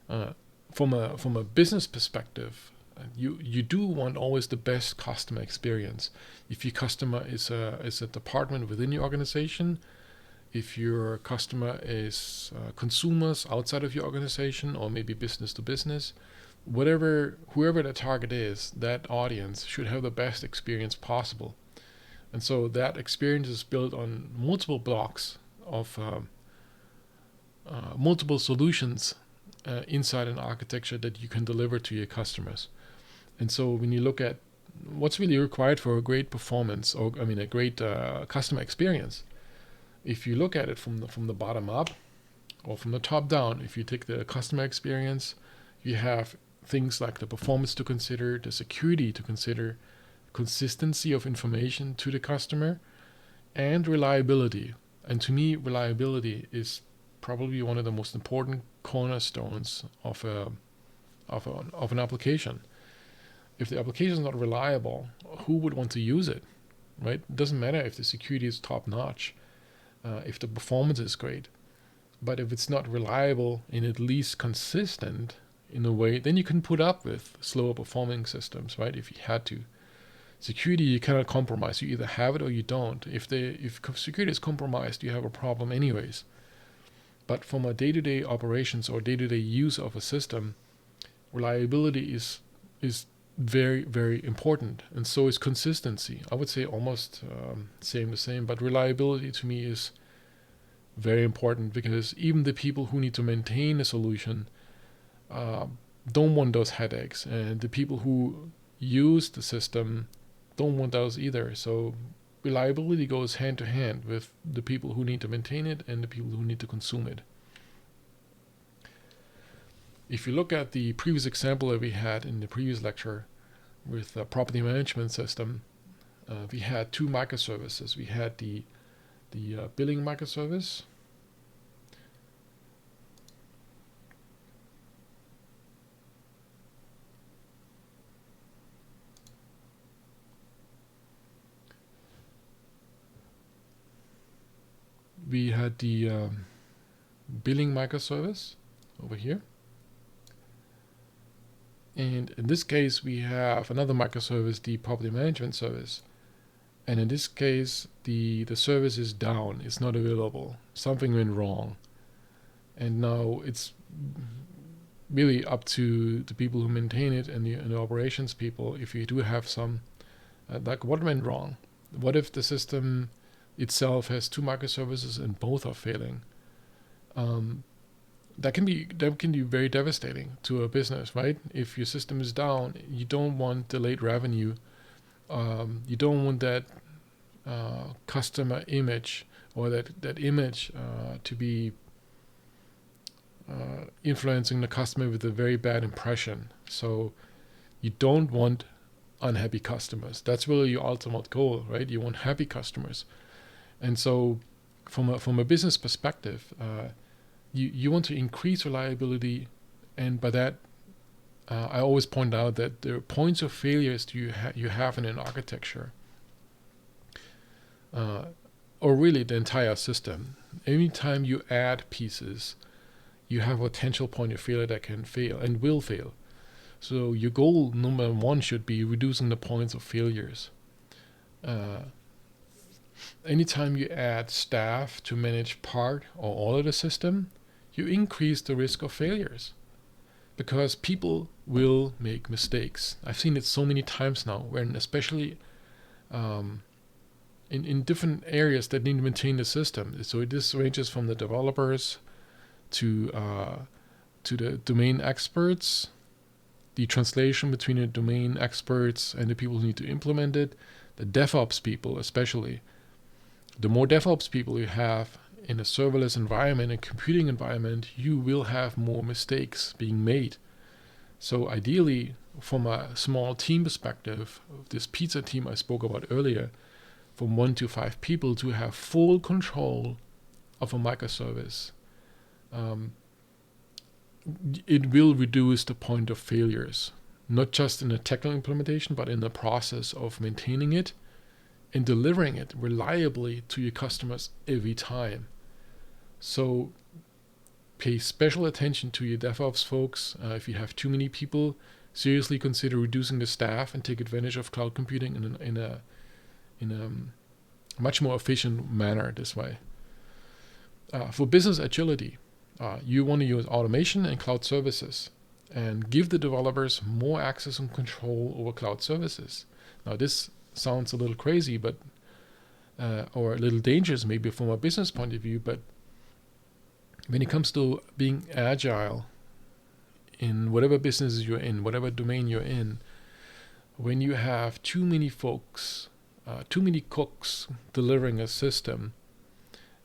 Uh, from a business perspective, you do want always the best customer experience. If your customer is a department within your organization, if your customer is consumers outside of your organization, or maybe business to business, whoever the target is, that audience should have the best experience possible. And so that experience is built on multiple blocks of multiple solutions inside an architecture that you can deliver to your customers. And so when you look at what's really required for a great performance, or a great customer experience, if you look at it from the bottom up or from the top down, if you take the customer experience, you have things like the performance to consider, the security to consider, consistency of information to the customer, and reliability. And to me, reliability is probably one of the most important cornerstones of an application. If the application is not reliable, who would want to use it, right? It doesn't matter if the security is top notch, if the performance is great, but if it's not reliable and at least consistent in a way, then you can put up with slower performing systems, right? If you had to. Security, you cannot compromise. You either have it or you don't. If security is compromised, you have a problem anyways. But from a day-to-day operations or day-to-day use of a system, reliability is very, very important, and so is consistency. I would say almost the same, but reliability to me is very important, because even the people who need to maintain a solution don't want those headaches, and the people who use the system don't want those either. So reliability goes hand to hand with the people who need to maintain it and the people who need to consume it. If you look at the previous example that we had in the previous lecture with the property management system, we had two microservices. We had the billing microservice, billing microservice over here. And in this case, we have another microservice, the property management service. And in this case, the service is down. It's not available. Something went wrong. And now it's really up to the people who maintain it and the operations people, if you do have some, like what went wrong? What if the system itself has two microservices and both are failing? That can be very devastating to a business, right? If your system is down, you don't want delayed revenue. You don't want that customer image or that image to be influencing the customer with a very bad impression. So you don't want unhappy customers. That's really your ultimate goal, right? You want happy customers. And so from a business perspective, you want to increase reliability, and by that, I always point out that there are points of failures you have in an architecture, or really the entire system. Anytime you add pieces, you have a potential point of failure that can fail and will fail. So your goal number one should be reducing the points of failures. Anytime you add staff to manage part or all of the system, you increase the risk of failures, because people will make mistakes. I've seen it so many times now, when especially in different areas that need to maintain the system. So this ranges from the developers to the domain experts, the translation between the domain experts and the people who need to implement it, the DevOps people especially. The more DevOps people you have in a serverless environment, a computing environment, you will have more mistakes being made. So ideally, from a small team perspective, this pizza team I spoke about earlier, from 1 to 5 people, to have full control of a microservice, it will reduce the point of failures, not just in the technical implementation, but in the process of maintaining it and delivering it reliably to your customers every time. So pay special attention to your DevOps folks. If you have too many people, seriously consider reducing the staff and take advantage of cloud computing in a much more efficient manner this way. For business agility, you want to use automation and cloud services and give the developers more access and control over cloud services. Now, this sounds a little crazy, but or a little dangerous maybe from a business point of view, but when it comes to being agile in whatever business you're in, whatever domain you're in, when you have too many folks, too many cooks delivering a system,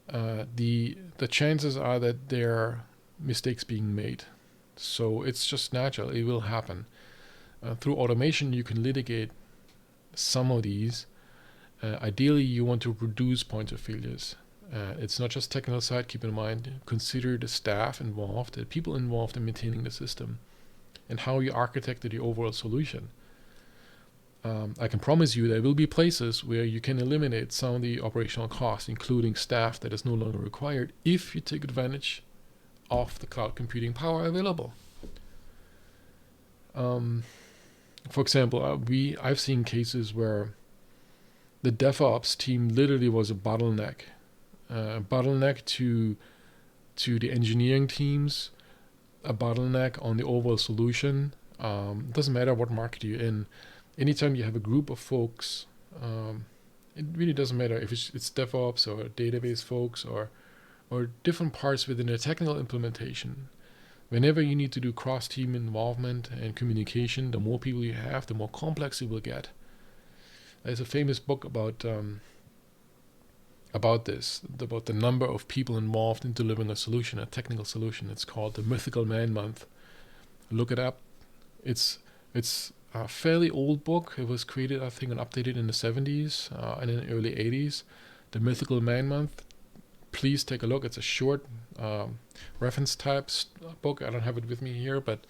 the chances are that there are mistakes being made. So it's just natural, it will happen. Through automation, you can litigate some of these. Ideally, you want to reduce points of failures. It's not just technical side, keep in mind, consider the staff involved, the people involved in maintaining the system, and how you architected the overall solution. I can promise you there will be places where you can eliminate some of the operational costs, including staff that is no longer required, if you take advantage of the cloud computing power available. For example, I've seen cases where the DevOps team literally was a bottleneck to the engineering teams, a bottleneck on the overall solution. It doesn't matter what market you're in. Anytime you have a group of folks, it really doesn't matter if it's DevOps or database folks or different parts within a technical implementation. Whenever you need to do cross-team involvement and communication, the more people you have, the more complex it will get. There's a famous book about the number of people involved in delivering a solution, a technical solution. It's called the Mythical Man Month. Look it up. It's a fairly old book. It was created, I think, and updated in the 70s and in the early 80s. The Mythical Man Month. Please take a look. It's a short reference type book. I don't have it with me here, but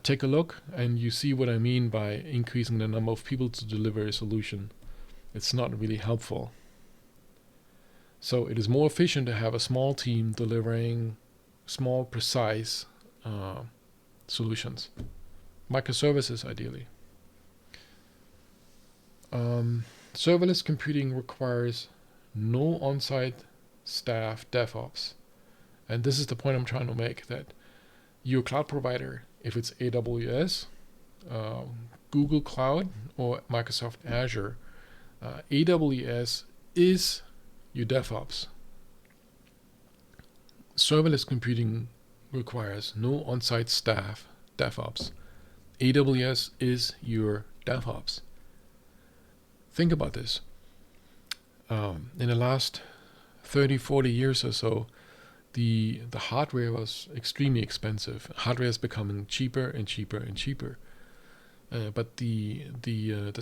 take a look and you see what I mean by increasing the number of people to deliver a solution. It's not really helpful. So it is more efficient to have a small team delivering small, precise solutions. Microservices, ideally. Serverless computing requires no on-site staff DevOps. And this is the point I'm trying to make, that your cloud provider, if it's AWS, Google Cloud, or Microsoft Azure, AWS is your DevOps. Serverless computing requires no on-site staff DevOps. AWS is your DevOps. Think about this. In the last 30, 40 years or so, the hardware was extremely expensive. Hardware is becoming cheaper and cheaper and cheaper. But the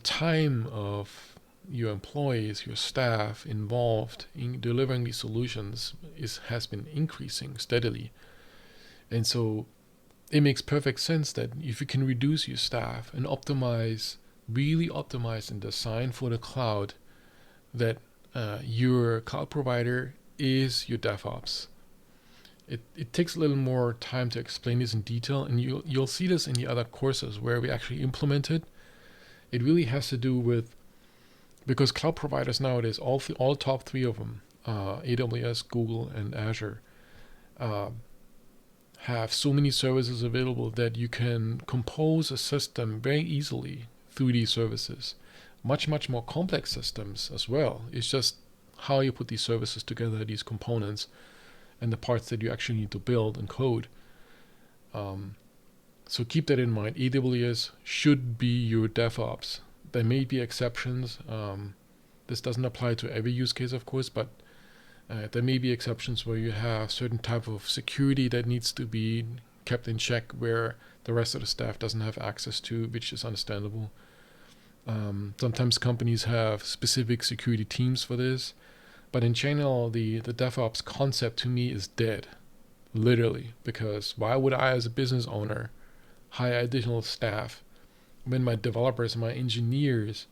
time of your employees, your staff involved in delivering these solutions has been increasing steadily. And so it makes perfect sense that if you can reduce your staff and really optimize and design for the cloud, that your cloud provider is your DevOps. It takes a little more time to explain this in detail, and you'll see this in the other courses where we actually implement it. It really has to do with, because cloud providers nowadays, all top three of them, AWS, Google, and Azure, have so many services available that you can compose a system very easily through these services. Much, much more complex systems as well. It's just how you put these services together, these components, and the parts that you actually need to build and code. So keep that in mind. AWS should be your DevOps. There may be exceptions. This doesn't apply to every use case, of course, but there may be exceptions where you have certain type of security that needs to be kept in check where the rest of the staff doesn't have access to, which is understandable. Sometimes companies have specific security teams for this, but in general, the DevOps concept to me is dead, literally, because why would I, as a business owner, hire additional staff when my developers, my engineers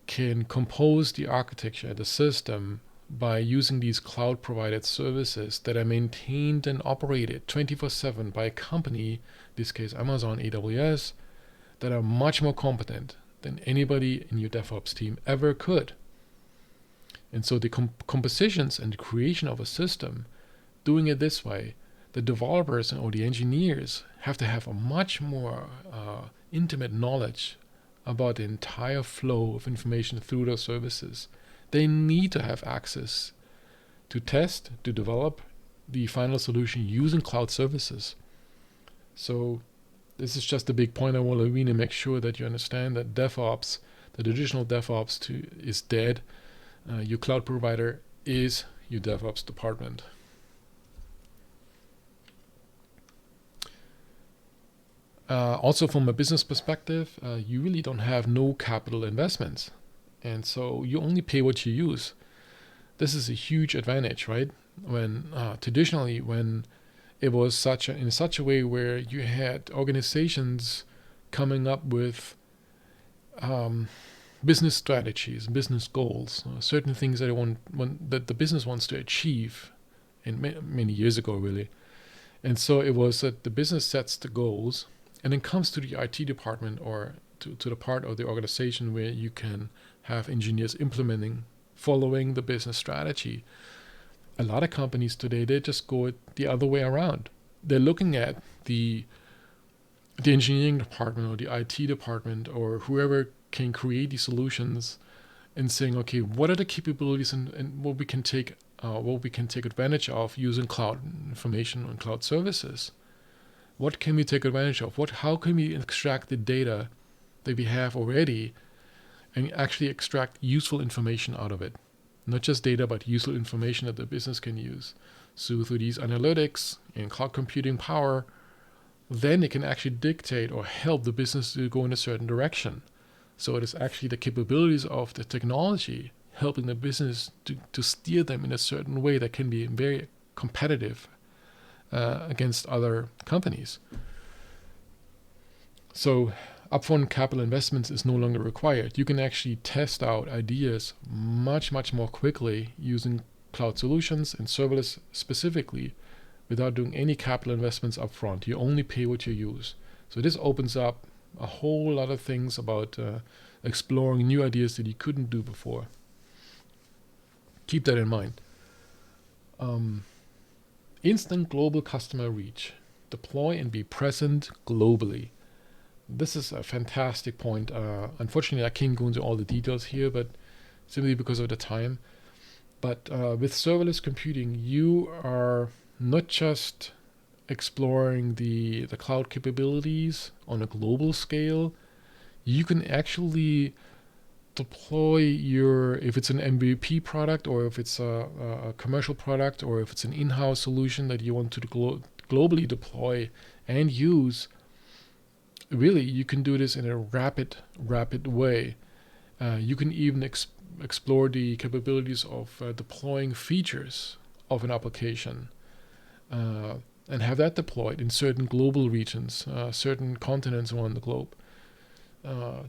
can compose the architecture, the system by using these cloud provided services that are maintained and operated 24/7 by a company, in this case Amazon AWS, that are much more competent than anybody in your DevOps team ever could. And so the compositions and the creation of a system, doing it this way, the developers or the engineers have to have a much more intimate knowledge about the entire flow of information through those services. They need to have access to test, to develop the final solution using cloud services. So this is just a big point I want to really make sure that you understand, that DevOps, the traditional DevOps is dead. Your cloud provider is your DevOps department. Also from a business perspective, you really don't have no capital investments. And so you only pay what you use. This is a huge advantage, right? When traditionally, when it was in such a way where you had organizations coming up with business strategies, business goals, certain things that the business wants to achieve, and many years ago, really. And so it was that the business sets the goals, and then comes to the IT department or to the part of the organization where you can have engineers implementing, following the business strategy. A lot of companies today, they just go the other way around. They're looking at the engineering department or the IT department or whoever can create these solutions and saying, okay, what are the capabilities and what we can take advantage of using cloud information and cloud services? What can we take advantage of? How can we extract the data that we have already and actually extract useful information out of it? Not just data, but useful information that the business can use. So through these analytics and cloud computing power, then it can actually dictate or help the business to go in a certain direction. So it is actually the capabilities of the technology helping the business to steer them in a certain way that can be very competitive against other companies. So upfront capital investments is no longer required. You can actually test out ideas much, much more quickly using cloud solutions and serverless specifically without doing any capital investments upfront. You only pay what you use. So this opens up a whole lot of things about exploring new ideas that you couldn't do before. Keep that in mind. Instant global customer reach. Deploy and be present globally. This is a fantastic point. Unfortunately, I can't go into all the details here, but simply because of the time. But with serverless computing, you are not just exploring the cloud capabilities on a global scale. You can actually deploy if it's an MVP product or if it's a commercial product or if it's an in-house solution that you want to globally deploy and use. Really, you can do this in a rapid way. You can even explore the capabilities of deploying features of an application and have that deployed in certain global regions, certain continents around the globe.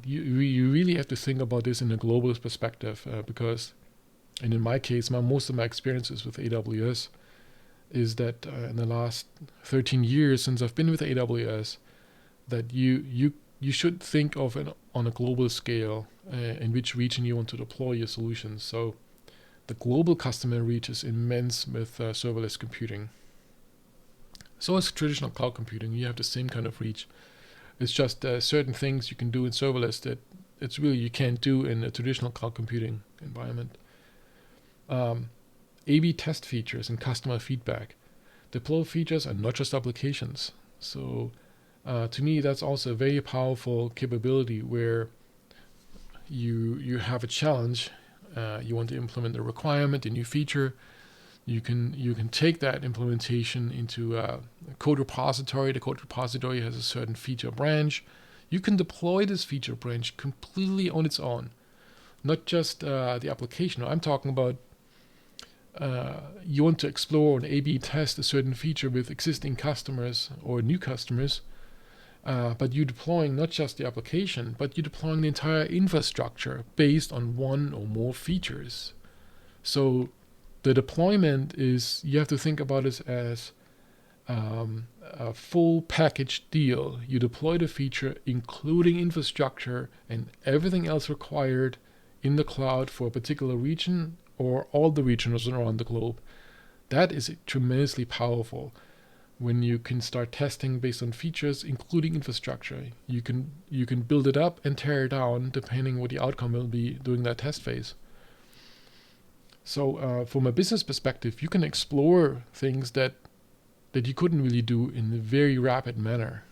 You really have to think about this in a global perspective because, and in my case, most of my experiences with AWS is that in the last 13 years since I've been with AWS, that you should think of it on a global scale in which region you want to deploy your solutions. So the global customer reach is immense with serverless computing. So as traditional cloud computing, you have the same kind of reach. It's just certain things you can do in serverless that it's really you can't do in a traditional cloud computing environment. A/B test features and customer feedback. Deploy features are not just applications. So to me, that's also a very powerful capability where you have a challenge. You want to implement a requirement, a new feature. You can take that implementation into a code repository. The code repository has a certain feature branch. You can deploy this feature branch completely on its own, not just the application. I'm talking about you want to explore and A/B test a certain feature with existing customers or new customers, but you're deploying not just the application, but you're deploying the entire infrastructure based on one or more features. So The deployment is, you have to think about it as a full package deal. You deploy the feature, including infrastructure and everything else required in the cloud for a particular region or all the regions around the globe. That is tremendously powerful. When you can start testing based on features, including infrastructure, you can build it up and tear it down depending what the outcome will be during that test phase. So from a business perspective, you can explore things that you couldn't really do in a very rapid manner